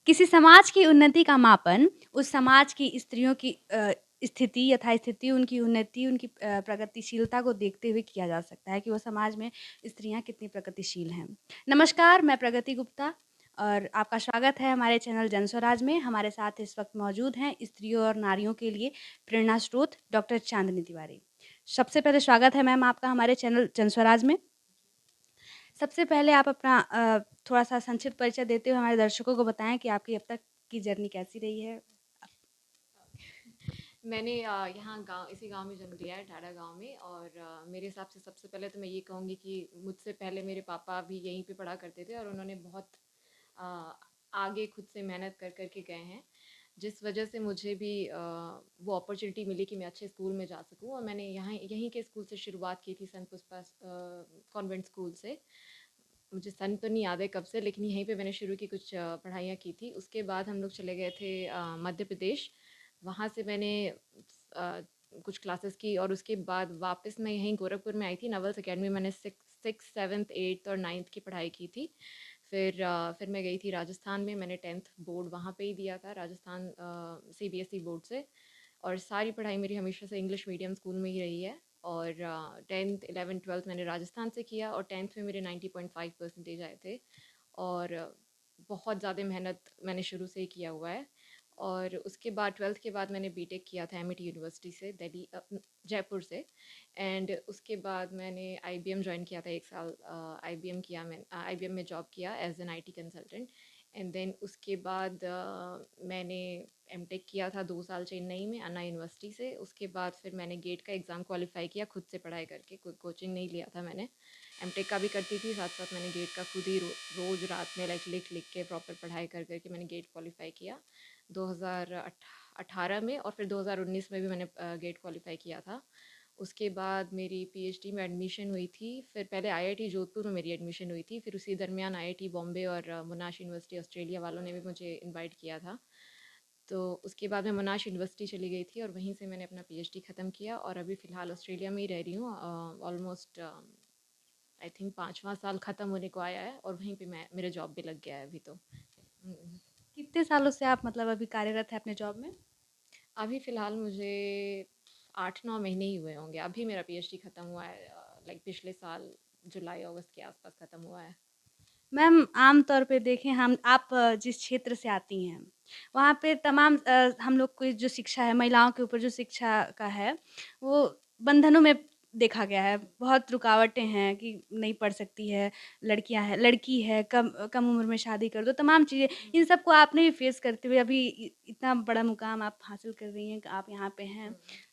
किसी समाज की उन्नति का मापन उस समाज की स्त्रियों की स्थिति, यथास्थिति, उनकी उन्नति, उनकी प्रगतिशीलता को देखते हुए किया जा सकता है कि वो समाज में स्त्रियाँ कितनी प्रगतिशील हैं। नमस्कार, मैं प्रगति गुप्ता और आपका स्वागत है हमारे चैनल जन स्वराज में। हमारे साथ इस वक़्त मौजूद हैं स्त्रियों और नारियों के लिए प्रेरणा स्रोत डॉक्टर चाँदनी तिवारी। सबसे पहले स्वागत है मैम आपका हमारे चैनल जन स्वराज में। सबसे पहले आप अपना थोड़ा-सा संक्षिप्त परिचय देते हुए हमारे दर्शकों को बताएँ कि आपकी अब तक की जर्नी कैसी रही है? मैंने यहाँ गाँव इसी गाँव में जन्म लिया है, ठाड़ा गाँव में। और मेरे हिसाब से सबसे पहले तो मैं ये कहूँगी कि मुझसे पहले मेरे पापा भी यहीं पे पढ़ा करते थे और उन्होंने बहुत अ, आगे खुद से मेहनत कर के गए हैं, जिस वजह से मुझे भी वो अपॉर्चुनिटी मिली कि मैं अच्छे स्कूल में जा सकूँ। और मैंने यहाँ यहीं के स्कूल से शुरुआत की थी, सेंट पुष्पा कॉन्वेंट स्कूल से। मुझे सन तो नहीं याद है कब से, लेकिन यहीं पे मैंने शुरू की कुछ पढ़ाइयाँ की थी। उसके बाद हम लोग चले गए थे मध्य प्रदेश। वहाँ से मैंने अ, कुछ क्लासेस की और उसके बाद वापस मैं यहीं गोरखपुर में आई थी, नवल्स अकेडमी। मैंने सिक्स सेवन्थ एट्थ और नाइन्थ की पढ़ाई की थी। फिर मैं गई थी राजस्थान में। मैंने टेंथ बोर्ड वहाँ पे ही दिया था, राजस्थान सीबीएसई बोर्ड से। और सारी पढ़ाई मेरी हमेशा से इंग्लिश मीडियम स्कूल में ही रही है। और टेंथ इलेवन ट्वेल्थ मैंने राजस्थान से किया और टेंथ में मेरे 90.5% आए थे। और बहुत ज़्यादा मेहनत मैंने शुरू से ही किया हुआ है। और उसके बाद ट्वेल्थ के बाद मैंने बीटेक किया था एमिटी यूनिवर्सिटी से, दिल्ली जयपुर से। एंड उसके बाद मैंने आईबीएम ज्वाइन किया था, 1 साल आईबीएम किया। मैं आईबीएम में जॉब किया as an IT consultant. And then उसके बाद मैंने एमटेक किया था 2 साल चेन्नई में अन्ना यूनिवर्सिटी से। उसके बाद फिर मैंने गेट का एग्ज़ाम क्वालिफाई किया खुद से पढ़ाई करके, कोई कोचिंग नहीं लिया था मैंने। एमटेक का भी करती थी साथ साथ, मैंने गेट का खुद ही रोज़ रात में लाइक लिख लिख के प्रॉपर पढ़ाई कर करके मैंने गेट क्वालिफाई किया 2018 में। और फिर 2019 में भी मैंने गेट क्वालिफाई किया था। उसके बाद मेरी पीएचडी में एडमिशन हुई थी। फिर पहले आईआईटी जोधपुर में मेरी एडमिशन हुई थी, फिर उसी दरमियान आईआईटी बॉम्बे और मोनाश यूनिवर्सिटी ऑस्ट्रेलिया वालों ने भी मुझे इनवाइट किया था। तो उसके बाद मैं मोनाश यूनिवर्सिटी चली गई थी और वहीं से मैंने अपना पीएचडी ख़त्म किया। और अभी फ़िलहाल ऑस्ट्रेलिया में ही रह रही हूँ। ऑलमोस्ट आई थिंक 5वां साल ख़त्म होने को आया है और वहीं पे मैं मेरा जॉब भी लग गया है अभी तो। कितने सालों से आप मतलब अभी कार्यरत हैं अपने जॉब में? अभी फ़िलहाल मुझे 8-9 महीने ही हुए होंगे। अभी मेरा पीएचडी ख़त्म हुआ है, लाइक पिछले साल जुलाई अगस्त के आसपास ख़त्म हुआ है। मैम आम तौर पे देखें हम आप जिस क्षेत्र से आती हैं, वहाँ पे तमाम हम लोग की जो शिक्षा है, महिलाओं के ऊपर जो शिक्षा का है, वो बंधनों में देखा गया है। बहुत रुकावटें हैं कि नहीं पढ़ सकती है, लड़कियाँ हैं लड़की है, कम कम उम्र में शादी कर दो, तमाम चीज़ें। इन सबको आपने भी फेस करते हुए अभी इतना बड़ा मुकाम आप हासिल कर रही हैं कि आप यहाँ पे हैं।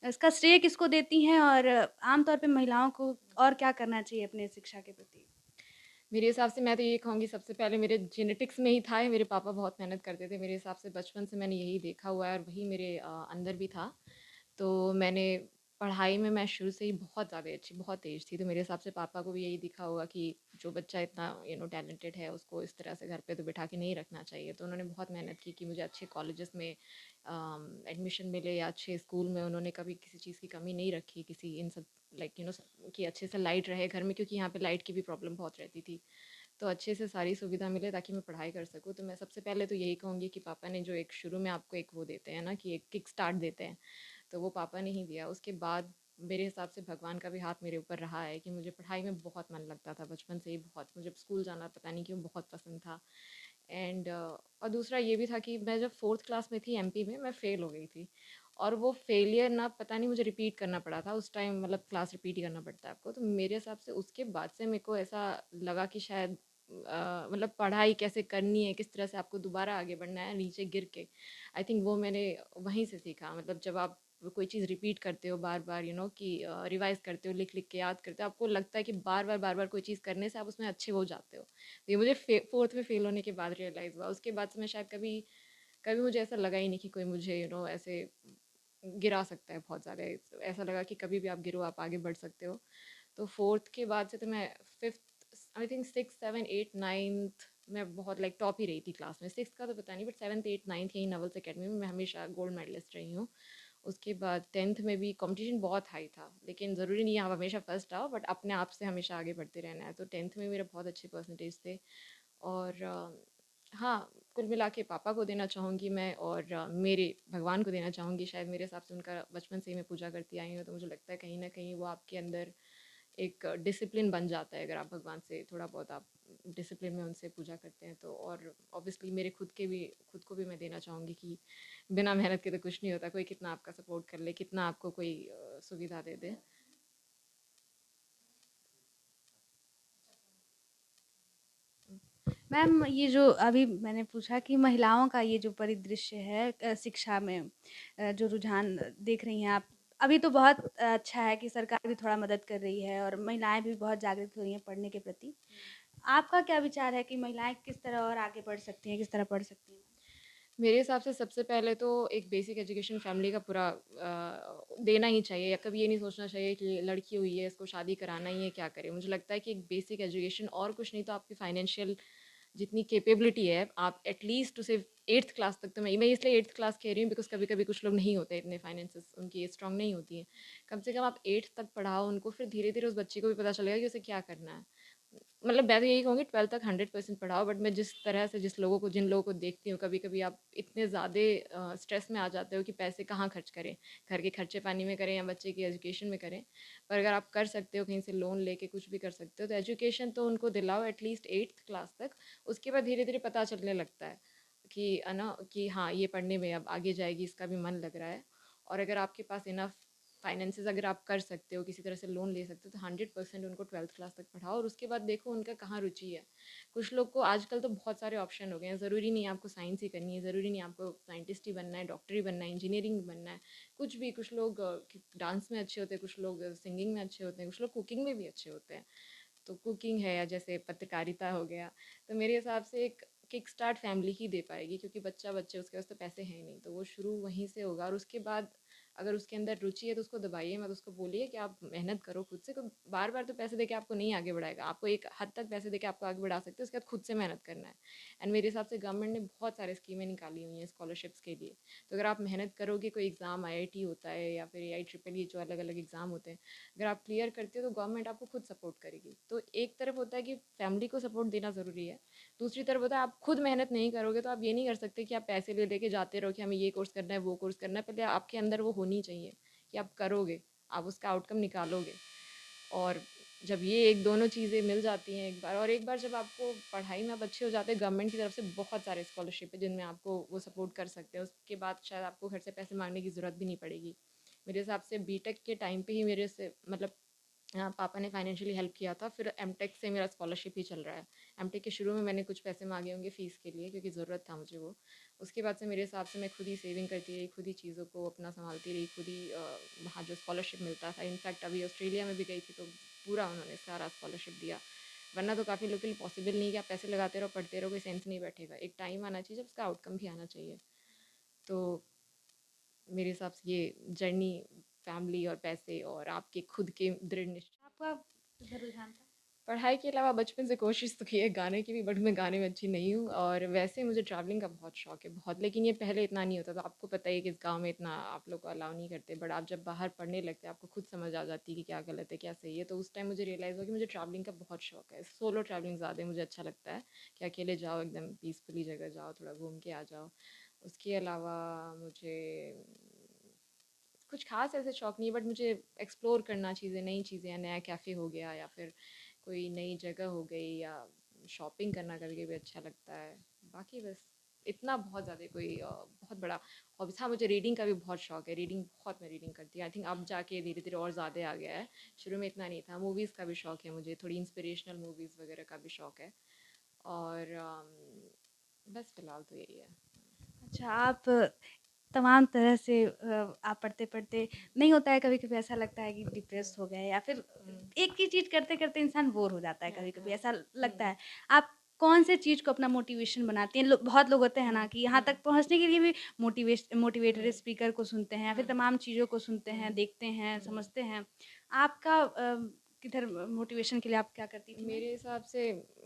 इसका श्रेय किसको देती हैं और आम तौर पे महिलाओं को और क्या करना चाहिए अपने शिक्षा के प्रति? मेरे हिसाब से मैं तो ये कहूँगी, सबसे पहले मेरे जेनेटिक्स में ही था ये। मेरे पापा बहुत मेहनत करते थे, मेरे हिसाब से बचपन से मैंने यही देखा हुआ है और वही मेरे अंदर भी था। तो मैंने पढ़ाई में मैं शुरू से ही बहुत ज़्यादा अच्छी, बहुत तेज़ थी। तो मेरे हिसाब से पापा को भी यही दिखा होगा कि जो बच्चा इतना टैलेंटेड है उसको इस तरह से घर पे तो बिठा के नहीं रखना चाहिए। तो उन्होंने बहुत मेहनत की कि मुझे अच्छे कॉलेजेस में एडमिशन मिले या अच्छे स्कूल में। उन्होंने कभी किसी चीज़ की कमी नहीं रखी, किसी इन सब लाइक कि अच्छे से लाइट रहे घर में, क्योंकि यहाँ पे लाइट की भी प्रॉब्लम बहुत रहती थी। तो अच्छे से सारी सुविधा मिले ताकि मैं पढ़ाई कर सकूँ। तो मैं सबसे पहले तो यही कहूँगी कि पापा ने जो एक शुरू में आपको एक वो देते हैं ना, कि एक किक स्टार्ट देते हैं, तो वो पापा ने ही दिया। उसके बाद मेरे हिसाब से भगवान का भी हाथ मेरे ऊपर रहा है कि मुझे पढ़ाई में बहुत मन लगता था बचपन से ही। बहुत मुझे स्कूल जाना पता नहीं क्यों बहुत पसंद था। एंड और दूसरा ये भी था कि मैं जब फोर्थ क्लास में थी एमपी में, मैं फ़ेल हो गई थी। और वो फेलियर ना, पता नहीं मुझे रिपीट करना पड़ा था उस टाइम, मतलब क्लास रिपीट ही करना पड़ता है आपको। तो मेरे हिसाब से उसके बाद से मेरे को ऐसा लगा कि शायद मतलब पढ़ाई कैसे करनी है, किस तरह से आपको दोबारा आगे बढ़ना है नीचे गिर के। आई थिंक वो मैंने वहीं से सीखा। मतलब जब आप कोई चीज़ रिपीट करते हो बार बार, कि रिवाइज करते हो, लिख लिख के याद करते हो, आपको लगता है कि बार बार कोई चीज़ करने से आप उसमें अच्छे हो जाते हो। तो ये मुझे फोर्थ में फेल होने के बाद रियलाइज़ हुआ। उसके बाद से मैं शायद कभी कभी मुझे ऐसा लगा ही नहीं कि कोई मुझे ऐसे गिरा सकता है बहुत ज़्यादा। ऐसा लगा कि कभी भी आप गिरो, आप आगे बढ़ सकते हो। तो फोर्थ के बाद से तो मैं fifth, I think six seven eight ninth मैं बहुत लाइक टॉप ही रही थी क्लास में। सिक्स का तो पता नहीं, बट सेवन्थ एट नाइन्थ यही नवल्स अकेडमी में मैं हमेशा गोल्ड मेडलिस्ट रही हूँ। उसके बाद टेंथ में भी कंपटीशन बहुत हाई था, लेकिन ज़रूरी नहीं है आप हमेशा फर्स्ट आओ, बट अपने आप से हमेशा आगे बढ़ते रहना है। तो टेंथ में मेरे बहुत अच्छे परसेंटेज थे। और हाँ, कुल मिला के पापा को देना चाहूँगी मैं, और मेरे भगवान को देना चाहूँगी। शायद मेरे हिसाब से उनका बचपन से ही मैं पूजा करती आई हूँ, तो मुझे लगता है कहीं न कहीं वो आपके अंदर एक डिसिप्लिन बन जाता है, अगर आप भगवान से थोड़ा बहुत आप डिसिप्लिन में उनसे पूजा करते हैं तो। और ऑब्वियसली मेरे खुद को भी मैं देना चाहूँगी कि बिना मेहनत के तो कुछ नहीं होता। कोई कितना आपका सपोर्ट कर ले, कितना आपको कोई सुविधा दे दे। मैम, ये जो अभी मैंने पूछा कि महिलाओं का ये जो परिदृश्य है शिक्षा में, जो रुझान देख रही हैं आप, अभी तो बहुत अच्छा है कि सरकार भी थोड़ा मदद कर रही है और महिलाएं भी बहुत जागृत हो रही हैं पढ़ने के प्रति। आपका क्या विचार है कि महिलाएं किस तरह और आगे बढ़ सकती हैं, किस तरह पढ़ सकती हैं? मेरे हिसाब से सबसे पहले तो एक बेसिक एजुकेशन फैमिली का पूरा देना ही चाहिए, या कभी ये नहीं सोचना चाहिए कि लड़की हुई है इसको शादी कराना ही है, क्या करें। मुझे लगता है कि एक बेसिक एजुकेशन, और कुछ नहीं तो आपकी फाइनेंशियल जितनी कैपेबिलिटी है, आप एटलीस्ट उसे 8th क्लास तक, तो मैं इसलिए 8th क्लास कह रही हूँ बिकॉज कभी कभी कुछ लोग नहीं होते इतने, फाइनेंसेस उनकी स्ट्रांग नहीं होती हैं। कम से कम आप 8th तक पढ़ाओ उनको, फिर धीरे धीरे उस बच्चे को भी पता चलेगा कि उसे क्या करना है। मतलब मैं तो यही कहूँगी 12th तक 100% पढ़ाओ। बट मैं जिस तरह से जिन लोगों को देखती हूँ, कभी कभी आप इतने ज़्यादा स्ट्रेस में आ जाते हो कि पैसे कहाँ खर्च करें, घर के खर्चे पानी में करें या बच्चे की एजुकेशन में करें। पर अगर आप कर सकते हो, कहीं से लोन लेके कुछ भी कर सकते हो, तो एजुकेशन तो उनको दिलाओ एटलीस्ट 8th क्लास तक। उसके बाद धीरे धीरे पता चलने लगता है कि है ना, कि हाँ ये पढ़ने में अब आगे जाएगी, इसका भी मन लग रहा है। और अगर आपके पास इनफ फाइनेंसेस अगर आप कर सकते हो, किसी तरह से लोन ले सकते हो, तो 100% उनको 12th क्लास तक पढ़ाओ, और उसके बाद देखो उनका कहाँ रुचि है। कुछ लोग को आजकल तो बहुत सारे ऑप्शन हो गए हैं, ज़रूरी नहीं आपको साइंस ही करनी है, ज़रूरी नहीं आपको साइंटिस्ट ही बनना है, डॉक्टर ही बनना है, इंजीनियरिंग बनना है। कुछ भी, कुछ लोग डांस में अच्छे होते हैं, कुछ लोग सिंगिंग में अच्छे होते हैं, कुछ लोग कुकिंग में भी अच्छे होते हैं। तो कुकिंग है, या जैसे पत्रकारिता हो गया, तो मेरे हिसाब से एक किक स्टार्ट फैमिली ही दे पाएगी, क्योंकि बच्चे उसके पास तो पैसे हैं नहीं, तो वो शुरू वहीं से होगा। और उसके बाद अगर उसके अंदर रुचि है तो उसको दबाइए मत, उसको बोलिए कि आप मेहनत करो खुद से। बार बार तो पैसे देके आपको नहीं आगे बढ़ाएगा, आपको एक हद तक पैसे देके आपको आगे बढ़ा सकते हैं, उसके बाद खुद से मेहनत करना है। एंड मेरे हिसाब से गवर्नमेंट ने बहुत सारे स्कीमें निकाली हुई हैं स्कॉलरशिप्स के लिए। तो अगर आप मेहनत करोगे, कोई एग्ज़ाम आईआईटी होता है या फिर AIEEE, जो अलग अलग एग्ज़ाम होते हैं, अगर आप क्लियर करते हो तो गवर्नमेंट आपको खुद सपोर्ट करेगी। तो एक तरफ होता है कि फैमिली को सपोर्ट देना ज़रूरी है, दूसरी तरफ होता है आप खुद मेहनत नहीं करोगे तो आप ये नहीं कर सकते कि आप पैसे ले लेके जाते रहो कि हमें ये कोर्स करना है, वो कोर्स करना है। पहले आपके अंदर वो होनी चाहिए कि आप करोगे, आप उसका आउटकम निकालोगे। और जब ये एक दोनों चीज़ें मिल जाती हैं एक बार, और एक बार जब आपको पढ़ाई में आप अच्छे हो जाते हैं, गवर्नमेंट की तरफ से बहुत सारे स्कॉलरशिप है जिनमें आपको वो सपोर्ट कर सकते हैं। उसके बाद शायद आपको घर से पैसे मांगने की ज़रूरत भी नहीं पड़ेगी। मेरे हिसाब से बीटेक के टाइम पे ही मेरे से मतलब पापा ने फाइनेंशियली हेल्प किया था। फिर एमटेक से मेरा स्कॉलरशिप ही चल रहा है। एमटेक के शुरू में मैंने कुछ पैसे मांगे होंगे फ़ीस के लिए, क्योंकि ज़रूरत था मुझे वो। उसके बाद से मेरे हिसाब से मैं खुद ही सेविंग करती रही, खुद ही चीज़ों को अपना संभालती रही, खुद ही वहाँ जो स्कॉलरशिप मिलता था, इनफैक्ट अभी ऑस्ट्रेलिया में भी गई थी तो पूरा उन्होंने सारा स्कॉलरशिप दिया। वरना तो काफ़ी लोग के लिए पॉसिबल नहीं कि आप पैसे लगाते रहो, पढ़ते रहो, कोई सेंस नहीं बैठेगा। एक टाइम आना चाहिए जब उसका आउटकम भी आना चाहिए। तो मेरे हिसाब से ये जर्नी फैमिली और पैसे और आपके खुद के दृढ़ निश्चय। आपका किधर रुझान था? पढ़ाई के अलावा बचपन से कोशिश तो की है गाने की भी, बट मैं गाने में अच्छी नहीं हूँ। और वैसे मुझे ट्रैवलिंग का बहुत शौक है, बहुत। लेकिन ये पहले इतना नहीं होता था, आपको पता ही है कि इस गांव में इतना आप लोग को अलाउ नहीं करते। बट आप जब बाहर पढ़ने लगते हैं आपको खुद समझ आ जाती है कि क्या गलत है क्या सही है। तो उस टाइम मुझे रियलाइज़ हुआ कि मुझे ट्रैवलिंग का बहुत शौक है। सोलो ट्रैवलिंग ज़्यादा मुझे अच्छा लगता है, कि अकेले जाओ, एकदम पीसफुली जगह जाओ, थोड़ा घूम के आ जाओ। उसके अलावा मुझे कुछ खास ऐसे शौक नहीं है, बट मुझे एक्सप्लोर करना चीज़ें, नई चीज़ें, या नया कैफ़े हो गया, या फिर कोई नई जगह हो गई, या शॉपिंग करना कभी कभी अच्छा लगता है। बाकी बस इतना बहुत ज़्यादा कोई बहुत बड़ा हॉबीज। हाँ, मुझे रीडिंग का भी बहुत शौक है, रीडिंग बहुत मैं रीडिंग करती हूँ। आई थिंक अब जाके धीरे धीरे और ज़्यादा आ गया है, शुरू में इतना नहीं था। मूवीज़ का भी शौक है मुझे, थोड़ी इंस्पिरेशनल मूवीज़ वगैरह का भी शौक है। और बस फ़िलहाल तो यही है। अच्छा, आप तमाम तरह से आप पढ़ते-पढ़ते नहीं होता है कभी-कभी ऐसा लगता है कि डिप्रेस हो गए, या फिर हुँ, एक ही चीज़ करते-करते इंसान बोर हो जाता है, हाँ, कभी-कभी हाँ। ऐसा लगता हुँ, है। आप कौन से चीज़ को अपना मोटिवेशन बनाती हैं? बहुत लोग होते हैं ना हुँ, कि यहाँ हुँ, तक पहुँचने के लिए भी मोटिवेटर हुँ, स्पीकर को सुनते हैं, या फिर हुँ, तमाम चीज़ों को सुनते हुँ, हैं, देखते हैं, हुँ। समझते हैं। आपका किधर मोटिवेशन के लिए आप क्या करती थी मैम? मेरे हिसाब से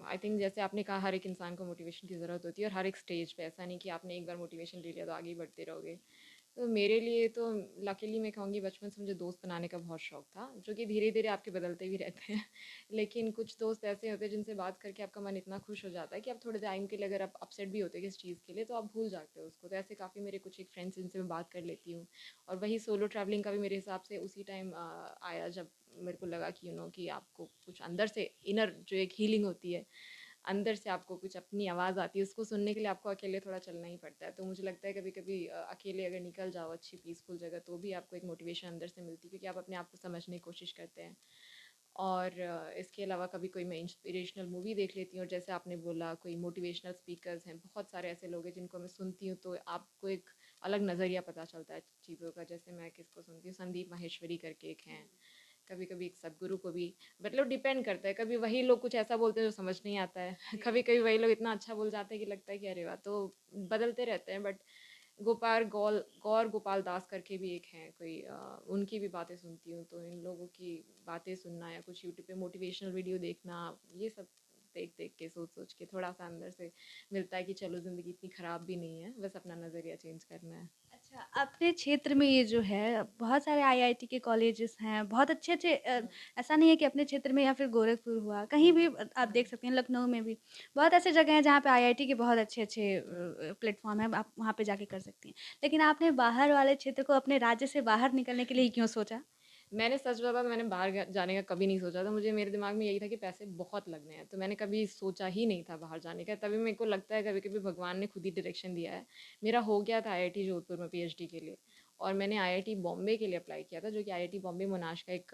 आई थिंक जैसे आपने कहा, हर एक इंसान को मोटिवेशन की ज़रूरत होती है, और हर एक स्टेज पे। ऐसा नहीं कि आपने एक बार मोटिवेशन ले लिया तो आगे ही बढ़ते रहोगे। तो मेरे लिए तो लकीली मैं कहूँगी बचपन से मुझे दोस्त बनाने का बहुत शौक था, जो कि धीरे-धीरे आपके बदलते भी रहते हैं। लेकिन कुछ दोस्त ऐसे होते हैं जिनसे बात करके आपका मन इतना खुश हो जाता है कि आप थोड़े टाइम के लिए अगर आप अपसेट भी होते हैं किसी चीज़ के लिए तो आप भूल जाते हो उसको। तो ऐसे काफ़ी मेरे कुछ एक फ्रेंड्स जिनसे मैं बात कर लेती हूँ। और वही सोलो ट्रैवलिंग का भी मेरे हिसाब से उसी टाइम आया जब मेरे को लगा कि कि आपको कुछ अंदर से इनर जो एक हीलिंग होती है, अंदर से आपको कुछ अपनी आवाज़ आती है, उसको सुनने के लिए आपको अकेले थोड़ा चलना ही पड़ता है। तो मुझे लगता है कभी-कभी अकेले अगर निकल जाओ अच्छी पीसफुल जगह तो भी आपको एक मोटिवेशन अंदर से मिलती है, क्योंकि आप अपने आप को समझने की कोशिश करते हैं। और इसके अलावा कभी कोई मैं इंस्पिरेशनल मूवी देख लेती हूँ, और जैसे आपने बोला कोई मोटिवेशनल स्पीकर्स हैं, बहुत सारे ऐसे लोग हैं जिनको मैं सुनती हूँ तो आपको एक अलग नज़रिया पता चलता है चीज़ों का। जैसे मैं किसको सुनती हूँ, संदीप माहेश्वरी करके एक हैं, कभी-कभी एक सद्गुरु को भी, मतलब डिपेंड करता है। कभी वही लोग कुछ ऐसा बोलते हैं जो समझ नहीं आता है, कभी-कभी वही लोग इतना अच्छा बोल जाते हैं कि लगता है कि अरे वाह! तो बदलते रहते हैं। बट गोपाल गौर गोपाल दास करके भी एक हैं कोई, उनकी भी बातें सुनती हूँ। तो इन लोगों की बातें सुनना या कुछ यूट्यूब पे मोटिवेशनल वीडियो देखना, ये सब देख-देख के, सोच-सोच के थोड़ा-सा अंदर से मिलता है कि चलो ज़िंदगी इतनी ख़राब भी नहीं है, बस अपना नज़रिया चेंज करना है। अच्छा, अपने क्षेत्र में ये जो है बहुत सारे आईआईटी के कॉलेजेस हैं, बहुत अच्छे-अच्छे हुँ, ऐसा नहीं है कि अपने क्षेत्र में या फिर गोरखपुर हुआ, कहीं हुँ, भी आप हुँ, देख सकते हैं लखनऊ में भी, बहुत ऐसी जगह हैं जहाँ पे आईआईटी के बहुत अच्छे-अच्छे हुँ। प्लेटफ़ॉर्म हैं, आप वहाँ पे जाके कर सकती हैं। लेकिन आपने बाहर वाले क्षेत्र को अपने राज्य से बाहर निकलने के लिए क्यों सोचा? मैंने सच बताऊँ तो मैंने बाहर जाने का कभी नहीं सोचा था। मुझे मेरे दिमाग में यही था कि पैसे बहुत लगने हैं, तो मैंने कभी सोचा ही नहीं था बाहर जाने का। तभी मेरे को लगता है कभी-कभी भगवान ने खुद ही डायरेक्शन दिया है। मेरा हो गया था आईआईटी जोधपुर में पीएचडी के लिए, और मैंने आईआईटी बॉम्बे के लिए अप्लाई किया था, जो कि आईआईटी बॉम्बे मोनाश का एक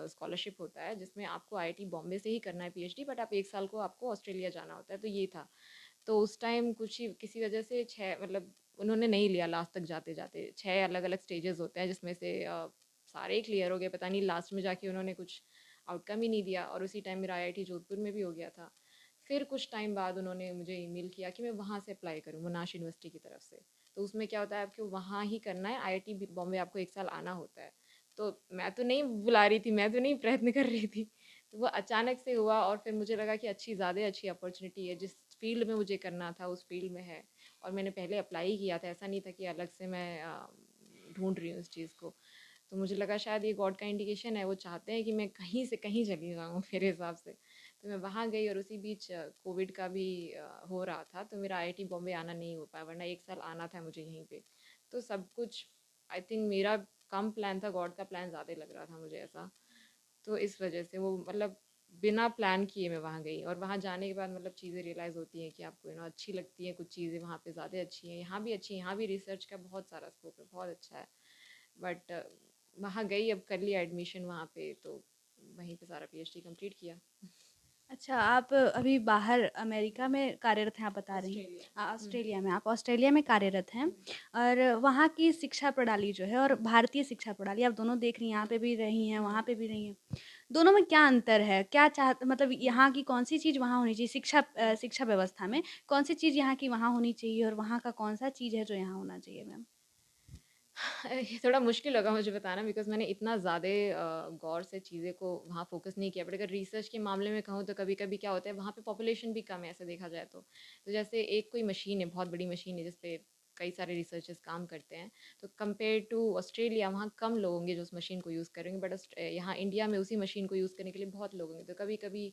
स्कॉलरशिप होता है, जिसमें आपको आईआईटी बॉम्बे से ही करना है पीएचडी, बट आप 1 साल को आपको ऑस्ट्रेलिया जाना होता है, तो ये था। तो उस टाइम कुछ ही किसी वजह से 6 मतलब उन्होंने नहीं लिया लास्ट तक जाते-जाते। 6 अलग-अलग स्टेजेस होते हैं जिसमें से सारे ही क्लियर हो गए, पता नहीं लास्ट में जाके उन्होंने कुछ आउटकम ही नहीं दिया, और उसी टाइम मेरा आईआईटी जोधपुर में भी हो गया था। फिर कुछ टाइम बाद उन्होंने मुझे ईमेल किया कि मैं वहाँ से अप्लाई करूँ, मोनाश यूनिवर्सिटी की तरफ से। तो उसमें क्या होता है, आपको वहाँ ही करना है, आईआईटी बॉम्बे आपको 1 साल आना होता है। तो मैं तो नहीं बुला रही थी, मैं तो नहीं प्रयत्न कर रही थी। तो वो अचानक से हुआ, और फिर मुझे लगा कि ज़्यादा अच्छी अपॉर्चुनिटी है, जिस फ़ील्ड में मुझे करना था उस फ़ील्ड में है, और मैंने पहले अप्लाई ही किया था, ऐसा नहीं था कि अलग से मैं ढूँढ रही हूँ उस चीज़ को। तो मुझे लगा शायद ये गॉड का इंडिकेशन है, वो चाहते हैं कि मैं कहीं से कहीं चली जाऊँ मेरे हिसाब से। तो मैं वहाँ गई, और उसी बीच कोविड का भी हो रहा था, तो मेरा आईआईटी बॉम्बे आना नहीं हो पाया, वरना 1 साल आना था मुझे यहीं पे। तो सब कुछ आई थिंक मेरा कम प्लान था, गॉड का प्लान ज़्यादा लग रहा था मुझे ऐसा। तो इस वजह से वो मतलब बिना प्लान किए मैं वहाँ गई, और वहाँ जाने के बाद मतलब चीज़ें रियलाइज़ होती हैं कि आपको अच्छी लगती हैं कुछ चीज़ें, वहाँ पे ज़्यादा अच्छी हैं, यहाँ भी अच्छी हैं, यहाँ भी रिसर्च का बहुत सारा स्कोप है, बहुत अच्छा है। बट वहाँ गई, अब कर लिया एडमिशन वहाँ पे, तो वहीं पे सारा पीएचडी कंप्लीट किया। अच्छा, आप अभी बाहर अमेरिका में कार्यरत हैं आप बता रही हैं। ऑस्ट्रेलिया। हुँ, ऑस्ट्रेलिया में आप ऑस्ट्रेलिया में कार्यरत हैं हुँ, और वहाँ की शिक्षा प्रणाली जो है और भारतीय शिक्षा प्रणाली आप दोनों देख रही हैं, यहाँ पे भी रही हैं, हुँ, वहाँ पे भी रही हैं। दोनों में क्या अंतर है? क्या मतलब हुँ, यहाँ की कौन-सी चीज़ वहाँ होनी चाहिए हुँ। शिक्षा व्यवस्था में, कौन-सी चीज़ यहाँ की वहाँ होनी चाहिए और वहाँ का कौन-सा चीज़ है जो यहाँ होना चाहिए मैम? ये थोड़ा मुश्किल होगा मुझे बताना, बिकॉज़ मैंने इतना ज़्यादा गौर से चीज़ें को वहाँ फ़ोकस नहीं किया। बट अगर रिसर्च के मामले में कहूँ तो कभी-कभी क्या होता है, वहाँ पे पॉपुलेशन भी कम है ऐसे देखा जाए तो। तो जैसे एक कोई मशीन है, बहुत बड़ी मशीन है जिस पे कई सारे रिसर्चर्स काम करते हैं। तो कंपेयर टू ऑस्ट्रेलिया वहाँ कम लोग होंगे जो उस मशीन को यूज़ करेंगे, बट यहाँ इंडिया में उसी मशीन को यूज़ करने के लिए बहुत लोग होंगे। तो कभी-कभी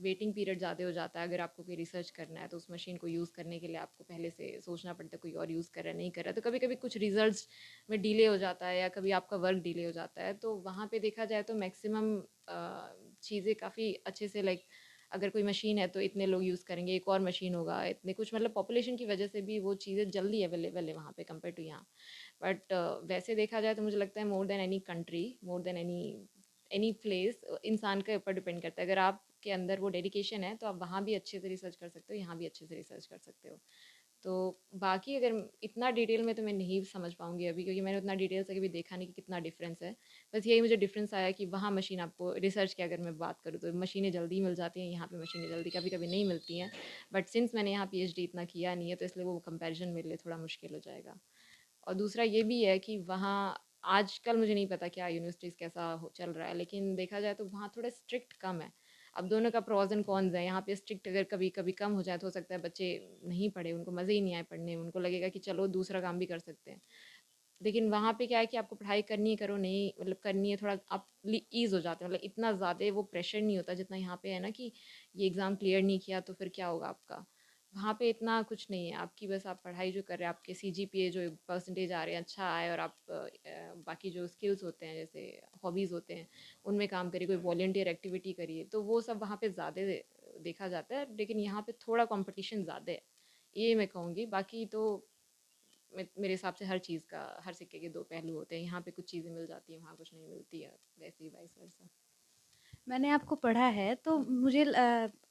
वेटिंग पीरियड ज़्यादा हो जाता है, अगर आपको कोई रिसर्च करना है तो उस मशीन को यूज़ करने के लिए आपको पहले से सोचना पड़ता है कोई और यूज़ कर रहा है, नहीं कर रहा है। तो कभी-कभी कुछ रिजल्ट्स में डिले हो जाता है, या कभी आपका वर्क डिले हो जाता है, तो वहाँ पे देखा जाए तो मैक्सिमम चीज़ें काफ़ी अच्छे से, लाइक अगर कोई मशीन है तो इतने लोग यूज़ करेंगे, एक और मशीन होगा, इतने कुछ मतलब पॉपुलेशन की वजह से भी वो चीज़ें जल्दी अवेलेबल है वहाँ पे कंपेयर टू यहाँ। बट वैसे देखा जाए तो मुझे लगता है more than any country, more than any any place, इंसान के ऊपर डिपेंड करता है। अगर आपके अंदर वो डेडिकेशन है तो आप वहाँ भी अच्छे से रिसर्च कर सकते हो, यहाँ भी अच्छे से रिसर्च कर सकते हो। तो बाकी अगर इतना डिटेल में तो मैं नहीं समझ पाऊँगी अभी, क्योंकि मैंने उतना डिटेल से कभी देखा नहीं कि कितना डिफरेंस है। बस यही मुझे डिफरेंस आया कि वहाँ मशीन आपको रिसर्च की अगर मैं बात करूँ तो मशीनें जल्दी मिल जाती हैं, यहाँ पे मशीनें जल्दी कभी-कभी नहीं मिलती हैं। बट सिंस मैंने यहाँ पीएचडी इतना किया नहीं है तो इसलिए वो कंपैरिज़न मेरे लिए थोड़ा मुश्किल हो जाएगा। और दूसरा ये भी है कि वहाँ आजकल मुझे नहीं पता क्या यूनिवर्सिटीज़ कैसा चल रहा है, लेकिन देखा जाए तो वहाँ थोड़ा स्ट्रिक्ट कम है। अब दोनों का प्रोज एंड कॉन्स है, यहाँ पे स्ट्रिक्ट अगर कभी कभी कम हो जाए तो हो सकता है बच्चे नहीं पढ़े, उनको मज़े ही नहीं आए पढ़ने में, उनको लगेगा कि चलो दूसरा काम भी कर सकते हैं। लेकिन वहाँ पे क्या है कि आपको पढ़ाई करनी है, करो, नहीं मतलब करनी है, थोड़ा आप ईज़ हो जाते हैं, मतलब इतना ज़्यादा वो प्रेशर नहीं होता जितना यहाँ पे है ना कि ये एग्ज़ाम क्लियर नहीं किया तो फिर क्या होगा आपका। वहाँ पे इतना कुछ नहीं है, आपकी बस आप पढ़ाई जो कर रहे हैं, आपके सीजीपीए जो परसेंटेज आ रहे हैं अच्छा आए, और आप बाकी जो स्किल्स होते हैं जैसे हॉबीज़ होते हैं उनमें काम करिए, कोई वॉलंटियर एक्टिविटी करिए, तो वो सब वहाँ पे ज़्यादा देखा जाता है। लेकिन यहाँ पे थोड़ा कंपटीशन ज़्यादा है, ये मैं कहूँगी। बाकी तो मेरे हिसाब से हर चीज़ का, हर सिक्के के दो पहलू होते हैं, यहाँ पे कुछ चीज़ें मिल जाती हैं, वहाँ कुछ नहीं मिलती है, वैसे ही वाइस वर्सा। मैंने आपको पढ़ा है तो मुझे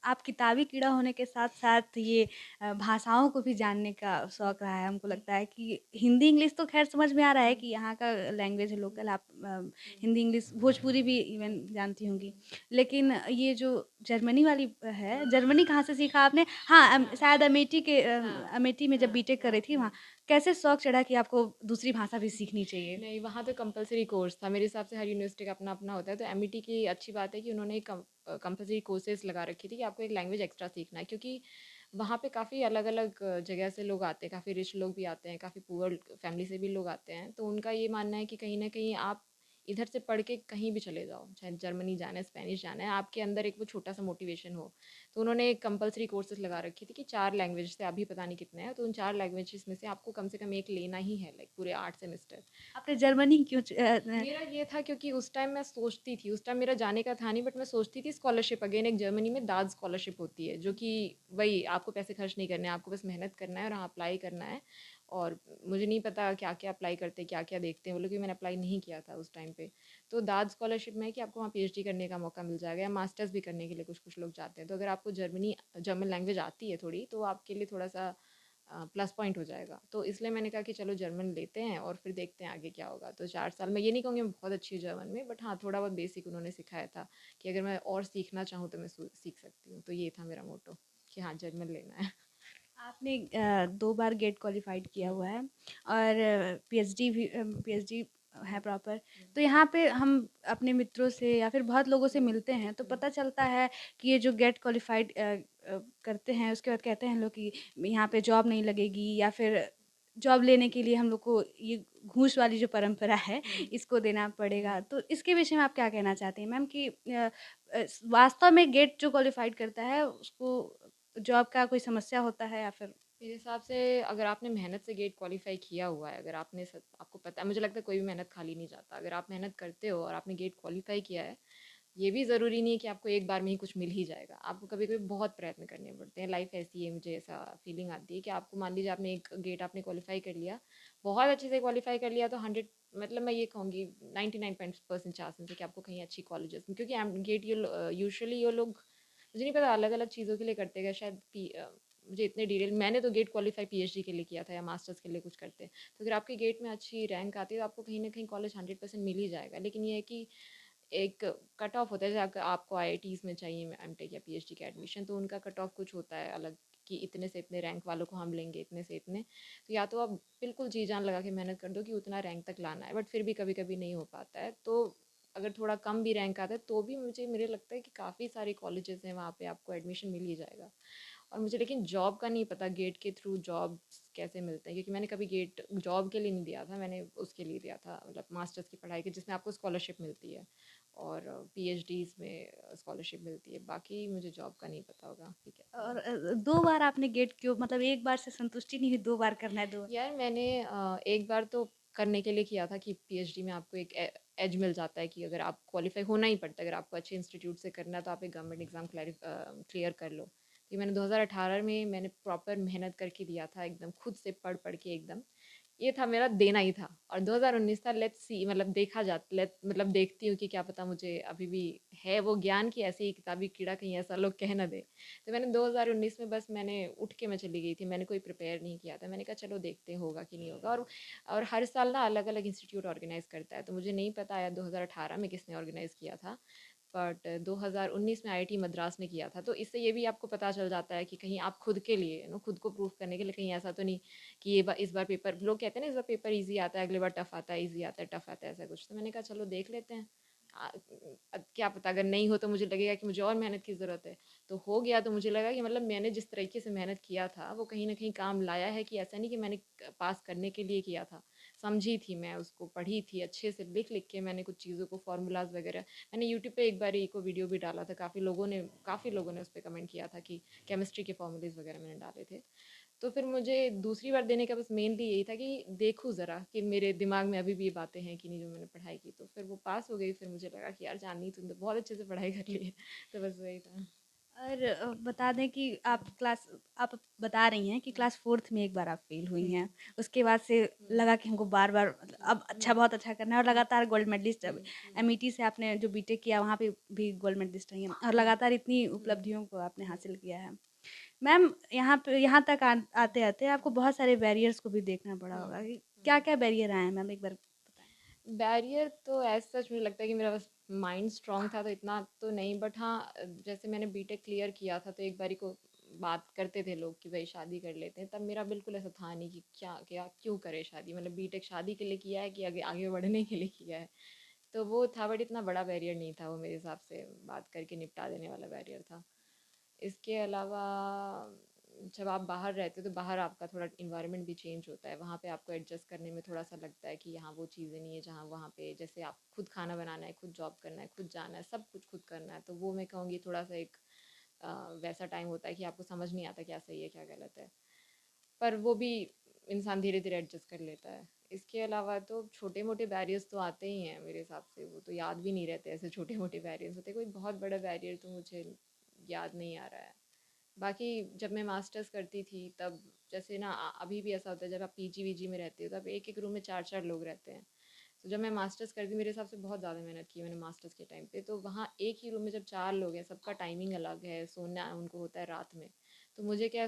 आप किताबी कीड़ा होने के साथ-साथ ये भाषाओं को भी जानने का शौक रहा है। हमको लगता है कि हिंदी, इंग्लिश तो ख़ैर समझ में आ रहा है कि यहाँ का लैंग्वेज है लोकल, आप हिंदी, इंग्लिश, भोजपुरी भी इवन जानती होंगी। लेकिन ये जो जर्मनी वाली है, जर्मनी कहाँ से सीखा आपने? हाँ, शायद अमेठी में जब बीटेक कर रही थी वहाँ। कैसे शौक चढ़ा कि आपको दूसरी भाषा भी सीखनी चाहिए? नहीं, वहाँ तो कंपल्सरी कोर्स था। मेरे हिसाब से हर यूनिवर्सिटी का अपना-अपना होता है। तो एमईटी की अच्छी बात है कि उन्होंने कंपल्सरी कोर्सेज़ लगा रखी थी कि आपको एक लैंग्वेज एक्स्ट्रा सीखना है, क्योंकि वहाँ पे काफ़ी अलग-अलग जगह से लोग आते हैं, काफ़ी रिच लोग भी आते हैं, काफ़ी पुअर फैमिली से भी लोग आते हैं। तो उनका ये मानना है कि कहीं न कहीं आप इधर से पढ़ के कहीं भी चले जाओ, चाहे जर्मनी जाना है, स्पेनिश जाना है, आपके अंदर एक वो छोटा-सा मोटिवेशन हो। तो उन्होंने एक कंपल्सरी कोर्सेज़ लगा रखी थी कि 4 लैंग्वेज थे, अभी पता नहीं कितने हैं, तो उन 4 लैंग्वेजेज़ में से आपको कम से कम 1 लेना ही है, लाइक पूरे 8 सेमेस्टर। आपने जर्मनी क्यों मेरा ये था क्योंकि उस टाइम मैं सोचती थी, उस टाइम मेरा जाने का था नहीं, बट मैं सोचती थी स्कॉलरशिप, अगेन एक जर्मनी में दाद स्कॉलरशिप होती है, जो कि वही आपको पैसे खर्च नहीं करने हैं, आपको बस मेहनत करना है और वहाँ अप्लाई करना है। और मुझे नहीं पता क्या-क्या अप्लाई करते हैं, क्या-क्या देखते हैं वो लोग, क्योंकि मैंने अप्लाई नहीं किया था उस टाइम पे। तो दाद स्कॉलरशिप में है कि आपको वहाँ पीएचडी करने का मौका मिल जाएगा, या मास्टर्स भी करने के लिए कुछ-कुछ लोग जाते हैं। तो अगर आपको जर्मन लैंग्वेज आती है थोड़ी, तो आपके लिए थोड़ा-सा प्लस पॉइंट हो जाएगा। तो इसलिए मैंने कहा कि चलो जर्मन लेते हैं और फिर देखते हैं आगे क्या होगा। तो 4 साल, मैं ये नहीं कहूँगी मैं बहुत अच्छी हूँ जर्मन में, बट हाँ, थोड़ा बहुत बेसिक उन्होंने सिखाया था कि अगर मैं और सीखना चाहूँ तो मैं सीख सकती हूँ। तो ये था मेरा मोटो कि हाँ, जर्मन लेना है। आपने 2 बार गेट क्वालिफ़ाइड किया हुआ है और पीएचडी भी पीएचडी है प्रॉपर। तो यहाँ पे हम अपने मित्रों से या फिर बहुत लोगों से मिलते हैं, तो पता चलता है कि ये जो गेट क्वालिफ़ाइड करते हैं, उसके बाद कहते हैं लोग कि यहाँ पे जॉब नहीं लगेगी या फिर जॉब लेने के लिए हम लोग को ये घूस वाली जो परंपरा है, इसको देना पड़ेगा। तो इसके विषय में आप क्या कहना चाहती हैं मैम कि वास्तव में गेट जो क्वालिफ़ाइड करता है, उसको जॉब का कोई समस्या होता है या फिर मेरे हिसाब से अगर आपने मेहनत से गेट क्वालिफाई किया हुआ है, अगर आपको पता है, मुझे लगता है कोई भी मेहनत खाली नहीं जाता। अगर आप मेहनत करते हो और आपने गेट क्वालिफाई किया है, ये भी ज़रूरी नहीं है कि आपको एक बार में ही कुछ मिल ही जाएगा। आपको कभी-कभी बहुत प्रयत्न करने पड़ते हैं। लाइफ़ ऐसी है, मुझे ऐसा फीलिंग आती है कि आपको मान लीजिए आपने एक गेट आपने क्वालिफ़ाई कर लिया, बहुत अच्छे से क्वालिफ़ाई कर लिया, तो 100 मतलब मैं ये कहूँगी 99% चांसेस है कि आपको कहीं अच्छी कॉलेजेस में, क्योंकि गेट यूजुअली ये लोग मुझे नहीं पता अलग-अलग चीज़ों के लिए करते हैं, शायद मुझे इतने डिटेल, मैंने तो गेट क्वालिफ़ाई पीएचडी के लिए किया था या मास्टर्स के लिए कुछ करते हैं। तो अगर आपके गेट में अच्छी रैंक आती है तो आपको कहीं न कहीं कॉलेज 100% मिल ही जाएगा। लेकिन ये है कि एक कट ऑफ होता है, जैसे आपको आईआईटीज़ में चाहिए एमटेक या पीएचडी का एडमिशन, तो उनका कट ऑफ कुछ होता है अलग कि इतने से इतने रैंक वालों को हम लेंगे, इतने से इतने। तो या तो आप बिल्कुल जी जान लगा के मेहनत कर दो कि उतना रैंक तक लाना है, बट फिर भी कभी-कभी नहीं हो पाता है। तो अगर थोड़ा कम भी रैंक आता है तो भी मुझे लगता है कि काफ़ी सारे कॉलेजेस हैं वहाँ पे आपको एडमिशन मिल ही जाएगा। और मुझे लेकिन जॉब का नहीं पता गेट के थ्रू जॉब्स कैसे मिलते हैं, क्योंकि मैंने कभी गेट जॉब के लिए नहीं दिया था, मैंने उसके लिए दिया था, मतलब मास्टर्स की पढ़ाई के, जिसमें आपको स्कॉलरशिप मिलती है और पीएचडीज़ में स्कॉलरशिप मिलती है। बाकी मुझे जॉब का नहीं पता होगा कि कैसे और है। 2 बार आपने गेट क्यों मतलब 1 बार से संतुष्टि नहीं हुई, 2 बार करना है 2 बार। यार मैंने एक बार तो करने के लिए किया था कि पीएचडी में आपको एक एज मिल जाता है कि अगर आप क्वालिफाई होना ही पड़ता है, अगर आपको अच्छे इंस्टीट्यूट से करना है तो आप एक गवर्नमेंट एग्जाम क्लियर कर लो। ये मैंने 2018 में मैंने प्रॉपर मेहनत करके दिया था, एकदम खुद से पढ़ पढ़ के एकदम, ये था मेरा देना ही था। और 2019 था, लेट्स सी, मतलब देखा जा लेट मतलब देखती हूँ कि क्या पता मुझे अभी भी है वो ज्ञान की ऐसे ही किताबी कीड़ा, कहीं ऐसा लोग कह ना दे। तो मैंने 2019 में बस मैंने उठ के मैं चली गई थी, मैंने कोई प्रिपेयर नहीं किया था, मैंने कहा चलो देखते हैं होगा कि नहीं होगा। और हर साल ना अलग अलग इंस्टीट्यूट ऑर्गेनाइज करता है, तो मुझे नहीं पता आया 2018 में किसने ऑर्गेनाइज किया था, बट 2019 में आईआईटी मद्रास ने किया था। तो इससे ये भी आपको पता चल जाता है कि कहीं आप खुद के लिए खुद को प्रूफ करने के लिए, कहीं ऐसा तो नहीं कि इस बार पेपर, लोग कहते हैं ना इस बार पेपर इजी आता है, अगले बार टफ आता है, इजी आता है, टफ आता है, ऐसा कुछ। तो मैंने कहा चलो देख लेते हैं। आ, अब क्या पता अगर नहीं हो तो मुझे लगेगा कि मुझे और मेहनत की ज़रूरत है। तो हो गया तो मुझे लगा कि मतलब मैंने जिस तरीके से मेहनत किया था वो कहीं ना कहीं काम लाया है, कि ऐसा नहीं कि मैंने पास करने के लिए किया था, समझी थी, मैं उसको पढ़ी थी अच्छे से, लिख-लिख के मैंने कुछ चीज़ों को फ़ॉर्मूलाज़ वगैरह मैंने यूट्यूब पे एक बार इको वीडियो भी डाला था, काफ़ी लोगों ने उस पे कमेंट किया था कि केमिस्ट्री के फ़ॉर्मूलेज़ वगैरह मैंने डाले थे। तो फिर मुझे दूसरी बार देने का बस मेनली यही था कि देखूँ ज़रा कि मेरे दिमाग में अभी भी ये बातें हैं कि नहीं जो मैंने पढ़ाई की। तो फिर वो पास हो गई, फिर मुझे लगा कि यार चाँदनी तुमने तो बहुत अच्छे से पढ़ाई कर ली है। तो बस वही था। और बता दें कि आप बता रही हैं कि क्लास 4th में एक बार आप फ़ेल हुई हुँ, हैं। उसके बाद से हुँ, लगा कि हमको बार-बार मतलब अब हुँ, बहुत अच्छा करना है और हुँ, लगातार गोल्ड मेडलिस्ट अब हुँ, हुँ, एमईटी से आपने जो बीटेक किया वहाँ पे भी गोल्ड मेडलिस्ट रही हैं और हुँ, लगातार इतनी हुँ, उपलब्धियों को आपने हुँ, हासिल किया है। मैम यहाँ तक आते-आते आपको बहुत सारे बैरियर्स को भी देखना पड़ा हुँ, होगा कि हुँ। क्या-क्या बैरियर आए हैं मैम एक बार बताएँ? बैरियर तो एज़ सच मुझे लगता है कि मेरा बस माइंड स्ट्रॉन्ग था तो इतना तो नहीं, बट हाँ, जैसे मैंने बीटेक क्लियर किया था तो एक बारी को बात करते थे लोग कि भाई शादी कर लेते हैं, तब मेरा बिल्कुल ऐसा था नहीं कि क्या क्या क्यों करें शादी, मतलब बीटेक शादी के लिए किया है कि आगे आगे बढ़ने के लिए किया है। तो वो था, बट इतना बड़ा बैरियर नहीं था वो, मेरे हिसाब से बात करके निपटा देने वाला बैरियर था। इसके अलावा जब आप बाहर रहते हो तो बाहर आपका थोड़ा इन्वायरमेंट भी चेंज होता है, वहाँ पे आपको एडजस्ट करने में थोड़ा सा लगता है कि यहाँ वो चीज़ें नहीं है जहाँ वहाँ पे, जैसे आप खुद खाना बनाना है, खुद जॉब करना है, खुद जाना है, सब कुछ खुद करना है, तो वो मैं कहूँगी थोड़ा सा एक अ, वैसा टाइम होता है कि आपको समझ नहीं आता क्या सही है क्या गलत है, पर वो भी इंसान धीरे धीरे एडजस्ट कर लेता है। इसके अलावा तो छोटे मोटे बैरियर्स तो आते ही हैं मेरे हिसाब से, वो तो याद भी नहीं रहते, ऐसे छोटे मोटे बैरियर्स होते हैं, कोई बहुत बड़ा बैरियर तो मुझे याद नहीं आ रहा है। बाकी जब मैं मास्टर्स करती थी तब जैसे ना अभी भी ऐसा होता है, जब आप पीजी वीजी में रहते हो तब एक एक रूम में चार चार लोग रहते हैं। तो जब मैं मास्टर्स करती, मेरे हिसाब से बहुत ज़्यादा मेहनत की मैंने मास्टर्स के टाइम पे, तो वहाँ एक ही रूम में जब चार लोग हैं, सबका टाइमिंग अलग है, सोना उनको होता है रात में, तो मुझे क्या,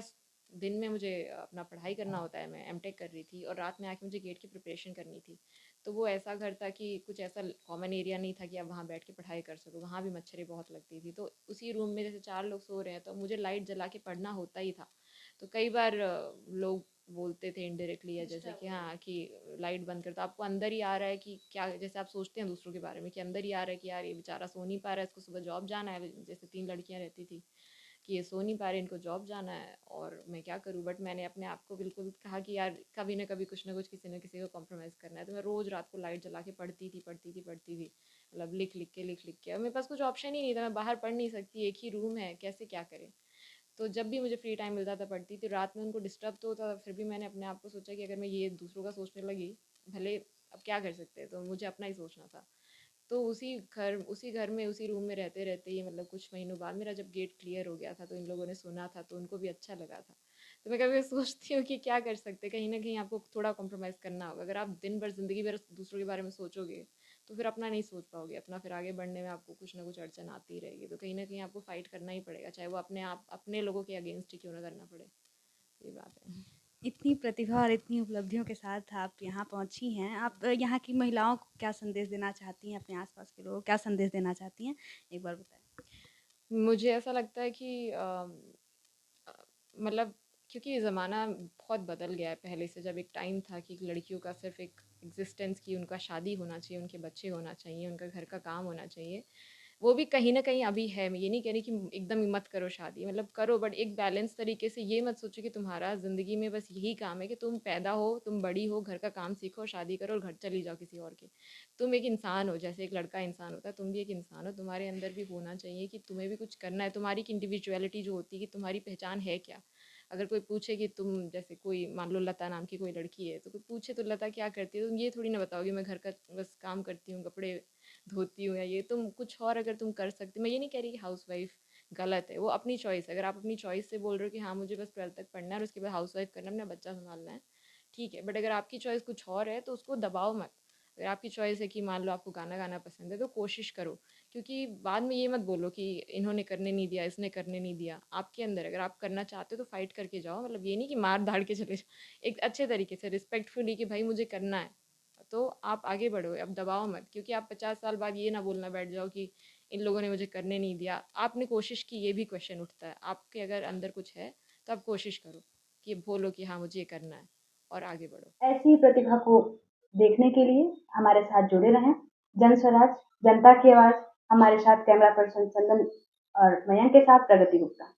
दिन में मुझे अपना पढ़ाई करना होता है, मैं एमटेक कर रही थी और रात में आके मुझे गेट की प्रिपरेशन करनी थी। तो वो ऐसा घर था कि कुछ ऐसा कॉमन एरिया नहीं था कि आप वहाँ बैठ के पढ़ाई कर सको, वहाँ भी मच्छरें बहुत लगती थी, तो उसी रूम में जैसे चार लोग सो रहे हैं तो मुझे लाइट जला के पढ़ना होता ही था। तो कई बार लोग बोलते थे इनडायरेक्टली, या जैसे कि हाँ कि लाइट बंद कर, तो आपको अंदर ही आ रहा है कि क्या, जैसे आप सोचते हैं दूसरों के बारे में कि अंदर ही आ रहा है कि यार ये बेचारा सो नहीं पा रहा है, इसको सुबह जॉब जाना है, जैसे तीन लड़कियां रहती थी कि ये सो नहीं पा रहे, इनको जॉब जाना है और मैं क्या करूँ, बट मैंने अपने आप को बिल्कुल कहा कि यार कभी ना कभी कुछ ना कुछ किसी न किसी को कॉम्प्रोमाइज़ करना है, तो मैं रोज़ रात को लाइट जला के पढ़ती थी, मतलब लिख लिख के और मेरे पास कुछ ऑप्शन ही नहीं था, मैं बाहर पढ़ नहीं सकती, एक ही रूम है, कैसे क्या करें। तो जब भी मुझे फ्री टाइम मिलता था पढ़ती थी, रात में उनको डिस्टर्ब तो होता था, फिर भी मैंने अपने आप को सोचा कि अगर मैं ये दूसरों का सोचने लगी, भले अब क्या कर सकते हैं, तो मुझे अपना ही सोचना था। तो उसी घर में उसी रूम में रहते रहते ही, मतलब कुछ महीनों बाद मेरा जब गेट क्लियर हो गया था तो इन लोगों ने सुना था तो उनको भी अच्छा लगा था। तो मैं कभी सोचती हूँ कि क्या कर सकते हैं, कहीं ना कहीं आपको थोड़ा कॉम्प्रोमाइज़ करना होगा, अगर आप दिन भर ज़िंदगी भर दूसरों के बारे में सोचोगे तो फिर अपना नहीं सोच पाओगे, अपना फिर आगे बढ़ने में आपको कुछ ना कुछ अड़चन आती ही रहेगी, तो कहीं ना कहीं आपको फाइट करना ही पड़ेगा, चाहे वो अपने लोगों के अगेंस्ट ही क्यों ना करना पड़े। ये बात है। इतनी प्रतिभा और इतनी उपलब्धियों के साथ आप यहाँ पहुँची हैं। आप यहाँ की महिलाओं को क्या संदेश देना चाहती हैं? अपने आस-पास के लोगों को क्या संदेश देना चाहती हैं? एक बार बताएँ। मुझे ऐसा लगता है कि अ, मतलब क्योंकि ये ज़माना बहुत बदल गया है पहले से, जब एक टाइम था कि लड़कियों का सिर्फ एक एग्जिस्टेंस की, उनका शादी होना चाहिए, उनके बच्चे होना चाहिए, उनका घर का काम होना चाहिए, वो भी कहीं न कहीं अभी है। मैं ये नहीं कह रही कि एकदम ही मत करो शादी, मतलब करो, बट एक बैलेंस तरीके से, ये मत सोचो कि तुम्हारा ज़िंदगी में बस यही काम है कि तुम पैदा हो, तुम बड़ी हो, घर का काम सीखो, शादी करो और घर चली जाओ किसी और के। तुम एक इंसान हो, जैसे एक लड़का इंसान होता है, तुम भी एक इंसान हो, तुम्हारे अंदर भी होना चाहिए कि तुम्हें भी कुछ करना है, तुम्हारी एक इंडिविजुअलिटी जो होती है कि तुम्हारी पहचान है क्या? अगर कोई पूछे कि तुम, जैसे कोई मान लो लता नाम की कोई लड़की है, तो कोई पूछे तो लता क्या करती है? तुम ये थोड़ी ना बताओगी मैं घर का बस काम करती हूँ, कपड़े धोती हूँ या ये, तुम कुछ और अगर तुम कर सकते, मैं ये नहीं कह रही कि हाउसवाइफ गलत है, वो अपनी चॉइस है। अगर आप अपनी चॉइस से बोल रहे हो कि हाँ मुझे बस 12th तक पढ़ना है और उसके बाद हाउसवाइफ करना है, अपना बच्चा संभालना है, ठीक है, बट अगर आपकी चॉइस कुछ और है तो उसको दबाओ मत। अगर आपकी चॉइस है कि मान लो आपको गाना गाना पसंद है तो कोशिश करो, क्योंकि बाद में ये मत बोलो कि इन्होंने करने नहीं दिया, इसने करने नहीं दिया। आपके अंदर अगर आप करना चाहते हो तो फाइट करके जाओ, मतलब ये नहीं कि मार धाड़ के चले जाओ, एक अच्छे तरीके से रिस्पेक्टफुली कि भाई मुझे करना है, तो आप आगे बढ़ो, अब दबाओ मत, क्योंकि आप 50 साल बाद ये ना बोलना बैठ जाओ कि इन लोगों ने मुझे करने नहीं दिया। आपने कोशिश की, ये भी क्वेश्चन उठता है, आपके अगर अंदर कुछ है तो आप कोशिश करो कि बोलो कि हाँ मुझे ये करना है और आगे बढ़ो। ऐसी प्रतिभा को देखने के लिए हमारे साथ जुड़े रहें। जन स्वराज, जनता की आवाज़। हमारे साथ कैमरा पर्सन चंदन और मयंक के साथ प्रगति गुप्ता।